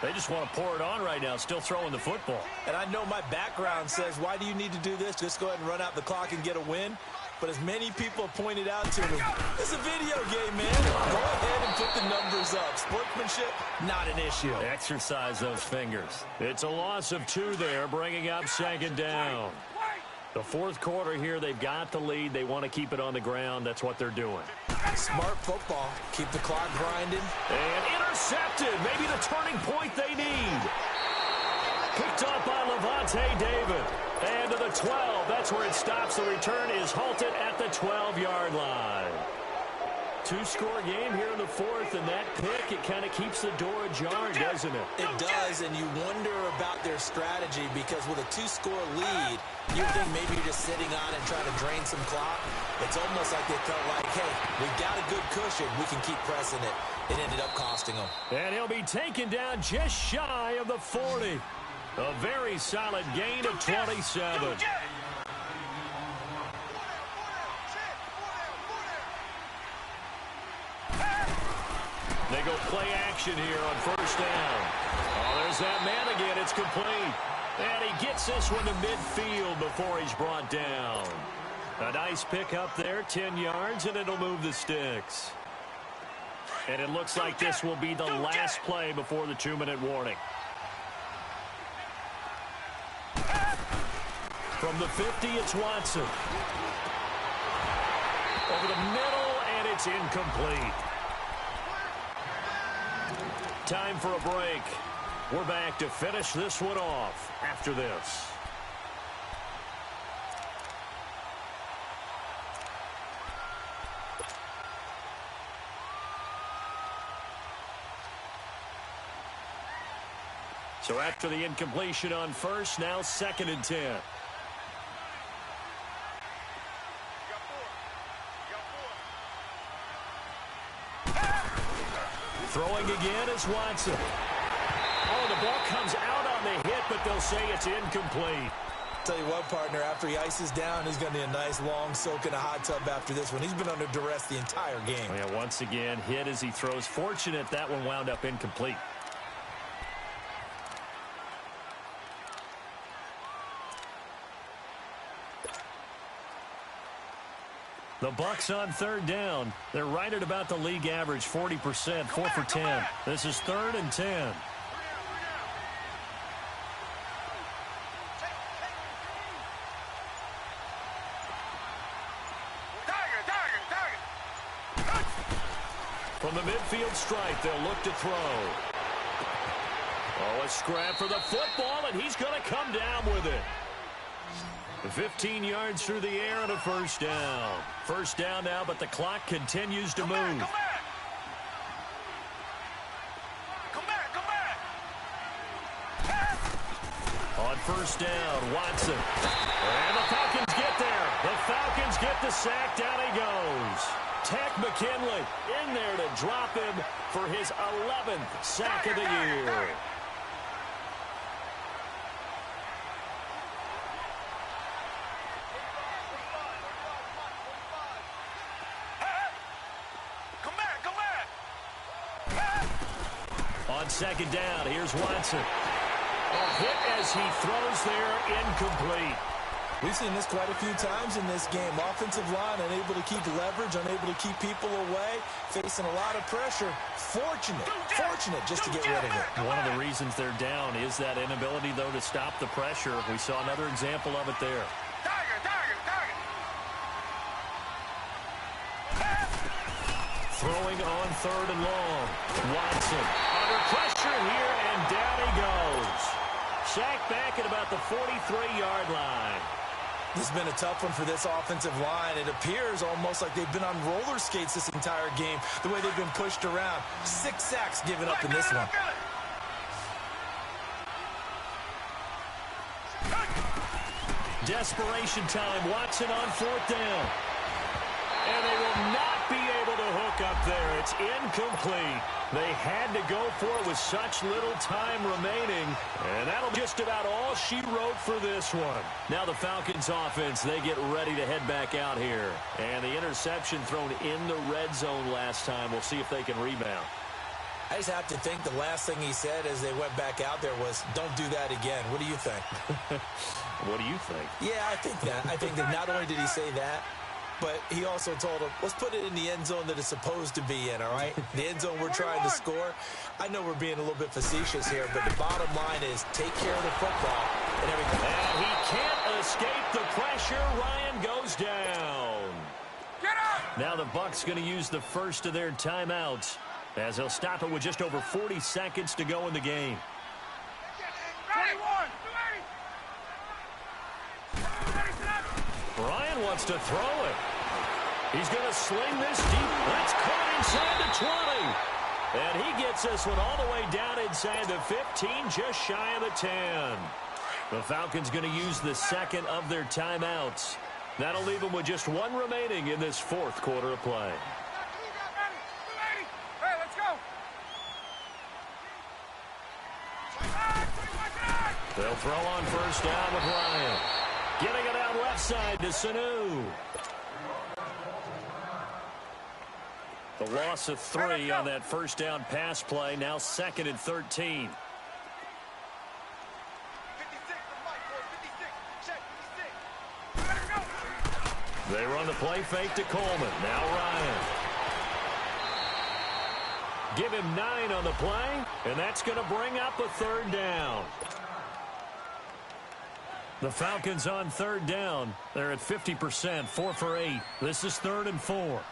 They just want to pour it on right now, still throwing the football. And I know my background says, why do you need to do this? Just go ahead and run out the clock and get a win. But as many people have pointed out to me, it's a video game, man. Go ahead and put the numbers up. Sportsmanship, not an issue. Exercise those fingers. It's a loss of 2 there, bringing up 2nd down. The 4th quarter here, they've got the lead. They want to keep it on the ground. That's what they're doing. Smart football. Keep the clock grinding. And intercepted. Maybe the turning point they need. Picked up by Levante David. And to the 12. That's where it stops. The return is halted at the 12-yard line. 2-score game here in the 4th, and that pick, it kind of keeps the door ajar, doesn't it? It does, and you wonder about their strategy because with a 2-score lead, you think maybe you're just sitting on it and trying to drain some clock. It's almost like they felt like, hey, we've got a good cushion. We can keep pressing it. It ended up costing them. And he'll be taken down just shy of the 40. A very solid gain of 27. They go play action here on 1st down. Oh, there's that man again. It's complete. And he gets this one to midfield before he's brought down. A nice pick up there, 10 yards, and it'll move the sticks. And it looks like this will be the last play before the 2-minute warning. From the 50, it's Watson. Over the middle, and it's incomplete. Time for a break. We're back to finish this one off after this. So after the incompletion on 1st, now 2nd and 10. Throwing again is Watson. Oh, the ball comes out on the hit, but they'll say it's incomplete. Tell you what, partner, after he ices down, he's going to need a nice long soak in a hot tub after this one. He's been under duress the entire game. Yeah, once again, hit as he throws. Fortunate that one wound up incomplete. The Bucs on third down. They're right at about the league average, 40%, 4 for 10. This is 3rd and 10. From the midfield stripe, they'll look to throw. Oh, a scrap for the football, and he's going to come down with it. 15 yards through the air and a first down. First down now, but the clock continues to move. Come back. On first down, Watson. And the Falcons get there. The Falcons get the sack. Down he goes. Tech McKinley in there to drop him for his 11th sack of the year. On second down, here's Watson. A hit as he throws there, incomplete. We've seen this quite a few times in this game. Offensive line unable to keep leverage, unable to keep people away, facing a lot of pressure. Fortunate just to get rid of it. One of the reasons they're down is that inability, though, to stop the pressure. We saw another example of it there. Throwing on third and long. Watson under pressure here, and down he goes. Sacked back at about the 43-yard line. This has been a tough one for this offensive line. It appears almost like they've been on roller skates this entire game, the way they've been pushed around. 6 sacks given up in this one. Desperation time. Watson on fourth down. And they will not be able to hook up there. It's incomplete. They had to go for it with such little time remaining. And that'll just about all she wrote for this one. Now the Falcons offense, they get ready to head back out here. And the interception thrown in the red zone last time. We'll see if they can rebound. I just have to think the last thing he said as they went back out there was, don't do that again. What do you think? What do you think? Yeah, I think that. I think that not only did he say that, but he also told him, let's put it in the end zone that it's supposed to be in, all right? The end zone we're trying to score. I know we're being a little bit facetious here, but the bottom line is take care of the football and everything. And he can't escape the pressure. Ryan goes down. Get up! Now the Bucs going to use the first of their timeouts as they'll stop it with just over 40 seconds to go in the game. 21! Ryan wants to throw it. He's going to sling this deep. That's caught inside the 20. And he gets this one all the way down inside the 15, just shy of the 10. The Falcons going to use the second of their timeouts. That'll leave them with just one remaining in this fourth quarter of play. Hey, let's go! They'll throw on first down with Ryan. Getting it out left side to Sanu. The loss of 3 on that first down pass play. Now 2nd and 13. 56, check, 56. Let her go. They run the play fake to Coleman. Now Ryan. Give him 9 on the play, and that's going to bring up a third down. The Falcons on third down. They're at 50%, 4 for 8. This is 3rd and 4.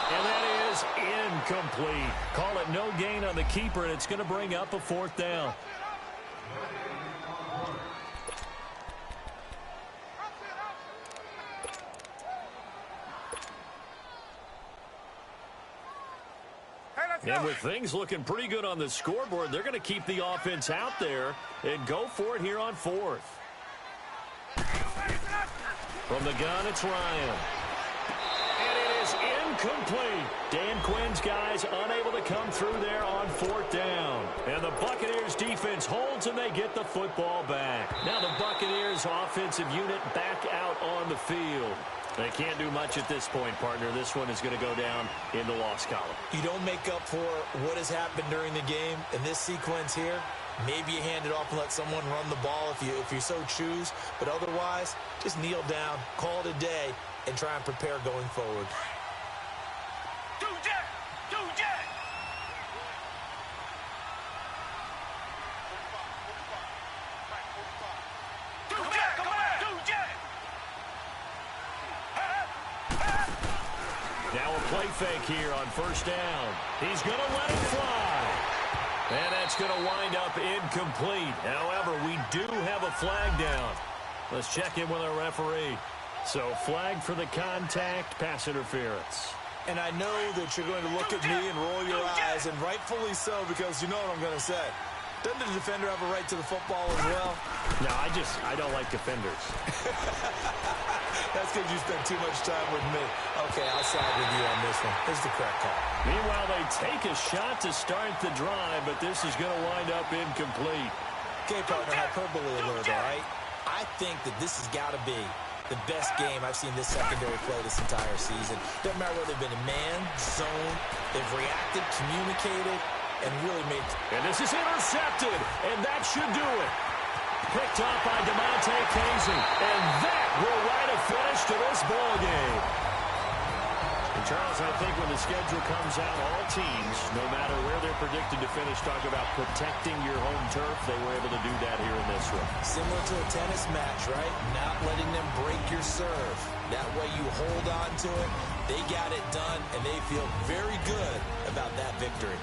And that is incomplete. Call it no gain on the keeper, and it's going to bring up a 4th down. And with things looking pretty good on the scoreboard, they're going to keep the offense out there and go for it here on 4th. From the gun, it's Ryan. And it is incomplete. Dan Quinn's guys unable to come through there on 4th down. And the Buccaneers defense holds and they get the football back. Now the Buccaneers offensive unit back out on the field. They can't do much at this point, partner. This one is going to go down in the loss column. You don't make up for what has happened during the game in this sequence here. Maybe you hand it off and let someone run the ball if you so choose. But otherwise, just kneel down, call it a day, and try and prepare going forward. Do that! Do that! Do that! Come on! Do that! Now a play fake here on 1st down. He's going to let it fly. And that's going to wind up incomplete. However, we do have a flag down. Let's check in with our referee. So flag for the contact, pass interference. And I know that you're going to look at me and roll your eyes, and rightfully so, because you know what I'm going to say. Doesn't the defender have a right to the football as well? No, I don't like defenders. That's because you spent too much time with me. Okay, I'll side with you on this one. Here's the correct call. Meanwhile, they take a shot to start the drive, but this is going to wind up incomplete. Okay, partner, hyperbole alert, all right? I think that this has got to be the best game I've seen this secondary play this entire season. Doesn't matter whether they've been in man, zone, they've reacted, communicated, and really made... And this is intercepted, and that should do it. Picked up by DeMonte Casey, and that will write a finish to this ball game. And Charles, I think when the schedule comes out, all teams, no matter where they're predicted to finish, talk about protecting your home turf. They were able to do that here in this one. Similar to a tennis match, right? Not letting them break your serve. That way you hold on to it. They got it done, and they feel very good about that victory.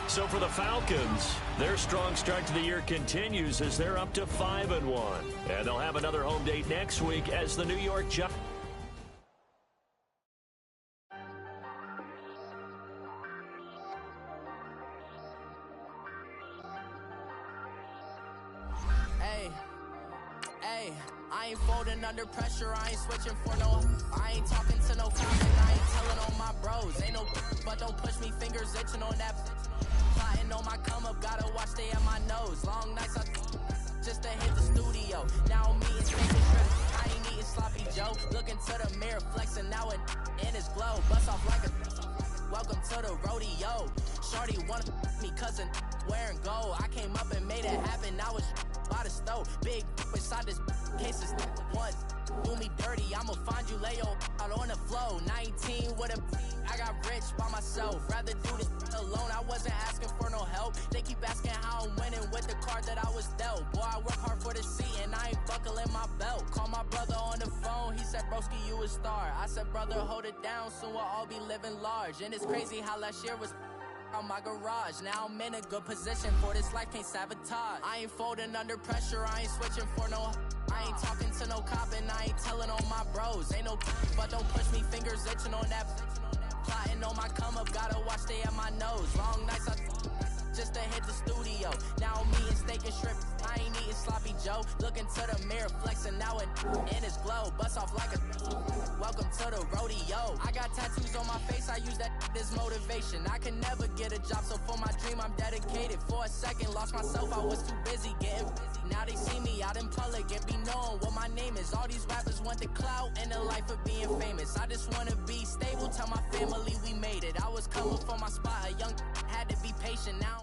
So for the Falcons, their strong start to the year continues as they're up to 5-1. And they'll have another home date next week as the New York Giants. I ain't folding under pressure, I ain't switching for no. I ain't talking to no cops and I ain't telling on my bros. Ain't no but don't push me, fingers itching on that. Plotting on my come up, gotta watch stay at my nose. Long nights I just to hit the studio. Now me and taking trips, I ain't eating sloppy Joe. Looking to the mirror, flexing now it in his glow. Bust off like a welcome to the rodeo. Shorty wanna me cousin wearing gold. I came up and made it happen, now it's by the stove. Big inside this cases once do me dirty, I'ma find you lay out on the flow. 19 with a I got rich by myself, rather do this alone. I wasn't asking for no help, they keep asking how I'm winning with the card that I was dealt. Boy, I work hard for the seat and I ain't buckling my belt. Call my brother on the phone, he said broski you a star. I said brother hold it down, soon we'll all be living large. And it's crazy how last year was on my garage. Now I'm in a good position for this life, can't sabotage. I ain't folding under pressure, I ain't switching for no. I ain't talking to no cop and I ain't telling on my bros. Ain't no but don't push me, fingers itching on that. Plotting on my come up, gotta watch stay at my nose. Long nights I just to hit the studio. Now I'm eating steak and shrimp, I ain't eating sloppy Joe. Looking to the mirror, flexing now it in his glow. Bust off like a welcome to the rodeo. I got tattoos on my face, I use that as motivation. I can never get a job, so for my dream I'm dedicated. For a second, lost myself, I was too busy getting busy. Now they see me out in public and be knowing what my name is. All these rappers want the clout and the life of being famous. I just wanna be stable, tell my family we made it. I was coming for my spot, a young had to be patient. Now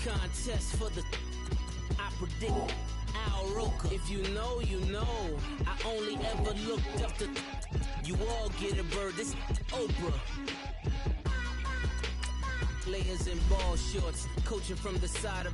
contest for the I predict Al Roker. If you know, you know. I only ever looked up to you all get a bird. This Oprah. Players in ball shorts, coaching from the side of